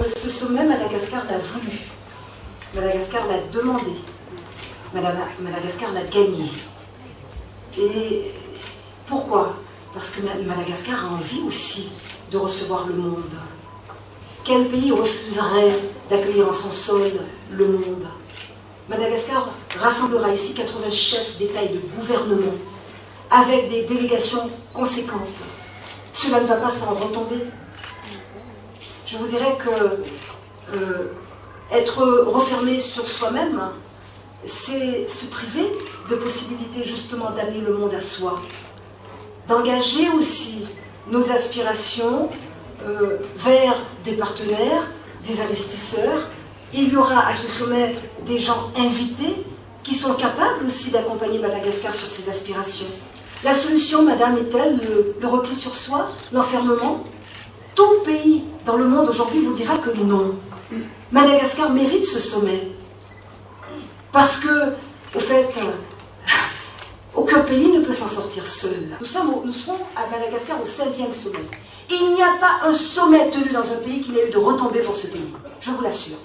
Ce sommet, Madagascar l'a voulu. Madagascar l'a demandé. Madagascar l'a gagné. Et pourquoi? Parce que Madagascar a envie aussi de recevoir le monde. Quel pays refuserait d'accueillir en son sol le monde? Madagascar rassemblera ici 80 chefs d'État et de gouvernement avec des délégations conséquentes. Cela ne va pas sans retomber. Je vous dirais que être refermé sur soi-même, c'est se priver de possibilités justement d'amener le monde à soi, d'engager aussi nos aspirations vers des partenaires, des investisseurs. Il y aura à ce sommet des gens invités qui sont capables aussi d'accompagner Madagascar sur ses aspirations. La solution, madame, est-elle le repli sur soi, l'enfermement? Tout pays dans le monde aujourd'hui vous dira que non. Madagascar mérite ce sommet. Parce que, au fait, aucun pays ne peut s'en sortir seul. Nous serons à Madagascar au 16e sommet. Il n'y a pas un sommet tenu dans un pays qui n'ait eu de retombées pour ce pays. Je vous l'assure.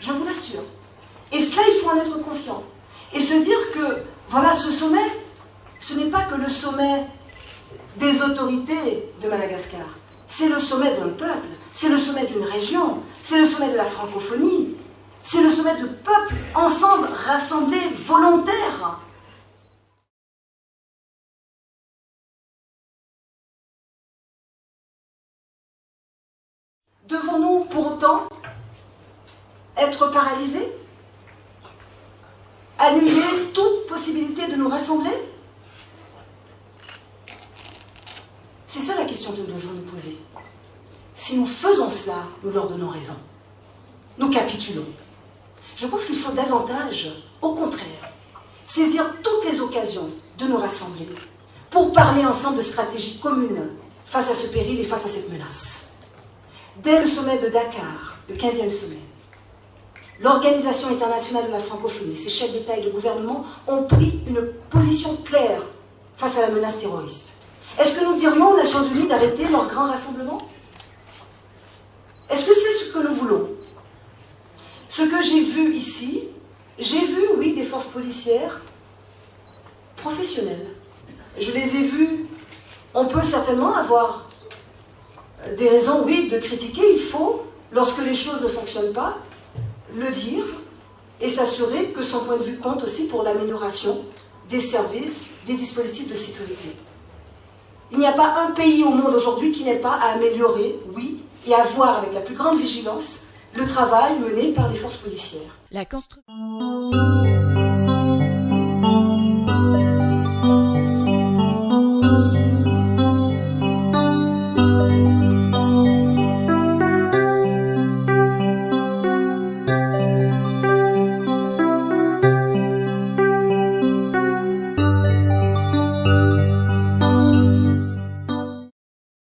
Je vous l'assure. Et cela, il faut en être conscient. Et se dire que, voilà, ce sommet, ce n'est pas que le sommet des autorités de Madagascar. C'est le sommet d'un peuple, c'est le sommet d'une région, c'est le sommet de la francophonie, c'est le sommet de peuples ensemble, rassemblés, volontaires. Devons-nous pour autant être paralysés? Annuler toute possibilité de nous rassembler? C'est ça la question que nous devons nous poser. Si nous faisons cela, nous leur donnons raison. Nous capitulons. Je pense qu'il faut davantage, au contraire, saisir toutes les occasions de nous rassembler pour parler ensemble de stratégies communes face à ce péril et face à cette menace. Dès le sommet de Dakar, le 15e sommet, l'Organisation internationale de la francophonie, ses chefs d'État et de gouvernement ont pris une position claire face à la menace terroriste. Est-ce que nous dirions aux Nations Unies d'arrêter leur grand rassemblement? Est-ce que c'est ce que nous voulons? Ce que j'ai vu ici, j'ai vu, oui, des forces policières professionnelles. Je les ai vues. On peut certainement avoir des raisons, oui, de critiquer. Il faut, lorsque les choses ne fonctionnent pas, le dire et s'assurer que son point de vue compte aussi pour l'amélioration des services, des dispositifs de sécurité. Il n'y a pas un pays au monde aujourd'hui qui n'ait pas à améliorer, oui, et à voir avec la plus grande vigilance le travail mené par les forces policières. La construction.